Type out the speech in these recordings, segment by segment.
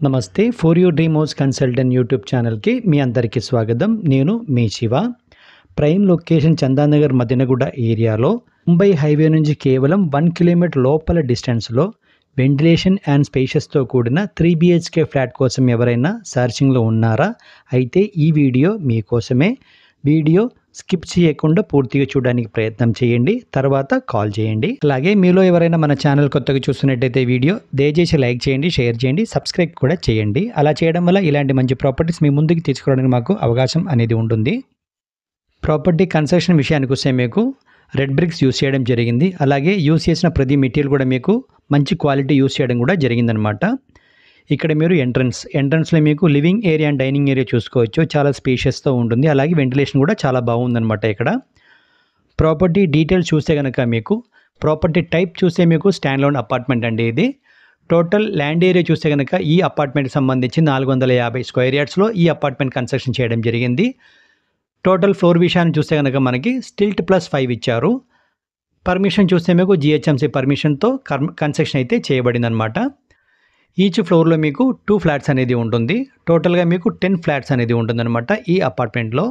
నమస్తే. For you dream house consultant YouTube ఛానల్‌కి మీ అందరికీ స్వాగతం. నేను మీ శివ. ప్రైమ్ లొకేషన్ చందానగర్ మదినగూడ ఏరియాలో ముంబై హైవే నుంచి కేవలం 1 కిలోమీటర్ లోపల డిస్టెన్స్‌లో వెంటిలేషన్ అండ్ స్పేషియస్‌తో కూడిన 3 BHK ఫ్లాట్ కోసం ఎవరైనా సెర్చింగ్‌లో ఉన్నారా? అయితే ఈ వీడియో మీకోసమే. వీడియో స్కిప్ చేయకుండా పూర్తిగా చూడడానికి ప్రయత్నం చేయండి. తర్వాత కాల్ చేయండి. అలాగే మీలో ఎవరైనా మన ఛానల్ కొత్తగా చూస్తున్నట్టయితే వీడియో దయచేసి లైక్ చేయండి, షేర్ చేయండి, సబ్స్క్రైబ్ కూడా చేయండి. అలా చేయడం వల్ల ఇలాంటి మంచి ప్రాపర్టీస్ మీ ముందుకు తీసుకురావడానికి మాకు అవకాశం అనేది ఉంటుంది. ప్రాపర్టీ కన్స్ట్రక్షన్ విషయానికి వస్తే మీకు రెడ్ బ్రిక్స్ యూస్ చేయడం జరిగింది. అలాగే యూస్ చేసిన ప్రతి మెటీరియల్ కూడా మీకు మంచి క్వాలిటీ యూస్ చేయడం కూడా జరిగిందనమాట. ఇక్కడ మీరు ఎంట్రన్స్లో మీకు living area and dining area చూసుకోవచ్చు. చాలా స్పేషియస్తో ఉంటుంది. అలాగే వెంటిలేషన్ కూడా చాలా బాగుందనమాట. ఇక్కడ ప్రాపర్టీ డీటెయిల్స్ చూస్తే కనుక మీకు ప్రాపర్టీ టైప్ చూస్తే మీకు స్టాండ్ లోన్ అపార్ట్మెంట్ అండి. ఇది టోటల్ ల్యాండ్ ఏరియా చూస్తే కనుక ఈ అపార్ట్మెంట్కి సంబంధించి 450 స్క్వేర్ యార్డ్స్లో ఈ అపార్ట్మెంట్ కన్స్ట్రక్షన్ చేయడం జరిగింది. టోటల్ ఫ్లోర్ విషయాన్ని చూస్తే కనుక మనకి స్టిల్ట్ +5 ఇచ్చారు. పర్మిషన్ చూస్తే మీకు GHMC పర్మిషన్తో కన్స్ట్రక్షన్ అయితే చేయబడిందనమాట. ఈచ్ ఫ్లోర్లో మీకు 2 ఫ్లాట్స్ అనేది ఉంటుంది. టోటల్గా మీకు 10 ఫ్లాట్స్ అనేది ఉంటుందన్నమాట ఈ అపార్ట్మెంట్లో.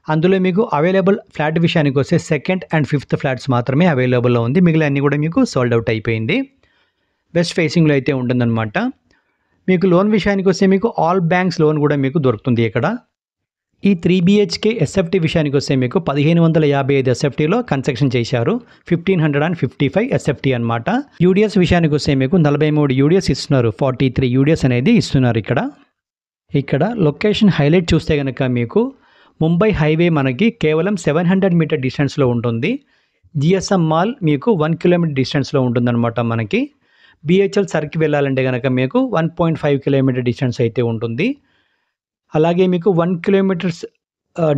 అందులో మీకు అవైలబుల్ ఫ్లాట్ విషయానికి వస్తే సెకండ్ అండ్ ఫిఫ్త్ ఫ్లాట్స్ మాత్రమే అవైలబుల్లో ఉంది. మిగిలిన అన్నీ కూడా మీకు సోల్డ్ అవుట్ అయిపోయింది. వెస్ట్ ఫేసింగ్లో అయితే ఉంటుందన్నమాట. మీకు లోన్ విషయానికి వస్తే మీకు ఆల్ బ్యాంక్స్ లోన్ కూడా మీకు దొరుకుతుంది ఇక్కడ. ఈ 3 BHK SFT విషయానికి వస్తే మీకు 1555 SFTలో కన్స్ట్రక్షన్ చేశారు. 1555 SFT అనమాట. UDS విషయానికి వస్తే మీకు 43 UDS ఇస్తున్నారు. 43 UDS అనేది ఇస్తున్నారు ఇక్కడ లొకేషన్ హైలైట్ చూస్తే కనుక మీకు ముంబై హైవే మనకి కేవలం 700 మీటర్ డిస్టెన్స్లో ఉంటుంది. GSM మాల్ మీకు 1 కిలోమీటర్ డిస్టెన్స్లో ఉంటుందన్నమాట. మనకి BHL సర్కి వెళ్ళాలంటే కనుక మీకు 1.5 కిలోమీటర్ డిస్టెన్స్ అయితే ఉంటుంది. అలాగే మీకు 1 కిలోమీటర్స్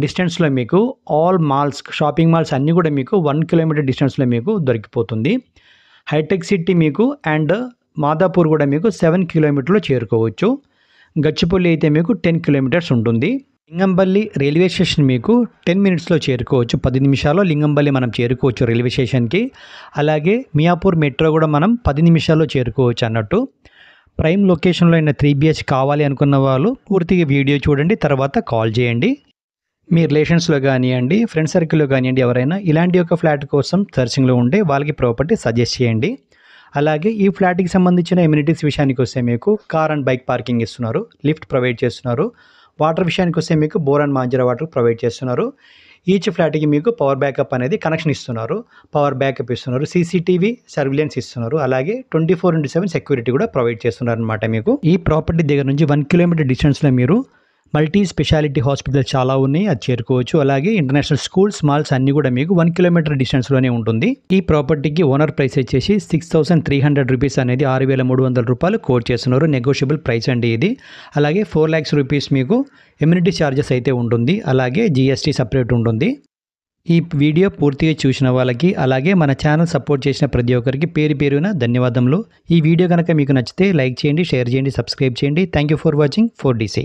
డిస్టెన్స్లో మీకు ఆల్ మాల్స్, షాపింగ్ మాల్స్ అన్నీ కూడా మీకు 1 కిలోమీటర్ డిస్టెన్స్లో మీకు దొరికిపోతుంది. హైటెక్ సిటీ మీకు అండ్ మాదాపూర్ కూడా మీకు 7 కిలోమీటర్లో చేరుకోవచ్చు. గచ్చిపల్లి అయితే మీకు 10 కిలోమీటర్స్ ఉంటుంది. లింగంపల్లి రైల్వే స్టేషన్ మీకు 10 మినిట్స్లో చేరుకోవచ్చు. 10 నిమిషాల్లో లింగంపల్లి మనం చేరుకోవచ్చు రైల్వే స్టేషన్కి. అలాగే మియాపూర్ మెట్రో కూడా మనం 10 నిమిషాల్లో చేరుకోవచ్చు అన్నట్టు. ప్రైమ్ లొకేషన్లో అయిన 3 BH కావాలి అనుకున్న వాళ్ళు పూర్తిగా వీడియో చూడండి, తర్వాత కాల్ చేయండి. మీ రిలేషన్స్లో కానివ్వండి, ఫ్రెండ్ సర్కిల్లో కానివ్వండి, ఎవరైనా ఇలాంటి ఒక ఫ్లాట్ కోసం సర్చింగ్లో ఉంటే వాళ్ళకి ప్రాపర్టీ సజెస్ట్ చేయండి. అలాగే ఈ ఫ్లాట్కి సంబంధించిన ఎమ్యూనిటీస్ విషయానికి వస్తే మీకు కార్ అండ్ బైక్ పార్కింగ్ ఇస్తున్నారు, లిఫ్ట్ ప్రొవైడ్ చేస్తున్నారు. వాటర్ విషయానికి వస్తే మీకు bore and Manjara water provide చేస్తున్నారు. ఈచ్ ఫ్లాట్కి మీకు పవర్ బ్యాకప్ అనేది కనెక్షన్ ఇస్తున్నారు. పవర్ బ్యాకప్ ఇస్తున్నారు. CCTV సర్విలెన్స్ ఇస్తున్నారు. అలాగే 24/7 సెక్యూరిటీ కూడా ప్రొవైడ్ చేస్తున్నారు అనమాట. మీకు ఈ ప్రాపర్టీ దగ్గర నుంచి 1 కిలోమీటర్ డిస్టెన్స్లో మీరు మల్టీ స్పెషాలిటీ హాస్పిటల్ చాలా ఉన్నాయి, అది చేరుకోవచ్చు. అలాగే ఇంటర్నేషనల్ స్కూల్స్, మాల్స్ అన్నీ కూడా మీకు 1 కిలోమీటర్ డిస్టెన్స్లోనే ఉంటుంది. ఈ ప్రాపర్టీకి ఓనర్ ప్రైస్ వచ్చేసి 6,300 రూపీస్ అనేది 6,300 రూపాయలు కోట్ చేస్తున్నారు. నెగోషియబుల్ ప్రైస్ అండి ఇది. అలాగే 4 lakhs రూపీస్ మీకు ఎమ్యూనిటీ ఛార్జెస్ అయితే ఉంటుంది. అలాగే GST సపరేట్ ఉంటుంది. ఈ వీడియో పూర్తిగా చూసిన వాళ్ళకి, అలాగే మన ఛానల్ సపోర్ట్ చేసిన ప్రతి ఒక్కరికి పేరు పేరున ధన్యవాదములు. ఈ వీడియో కనుక మీకు నచ్చితే లైక్ చేయండి, షేర్ చేయండి, సబ్స్క్రైబ్ చేయండి. Thank you for watching 4DC.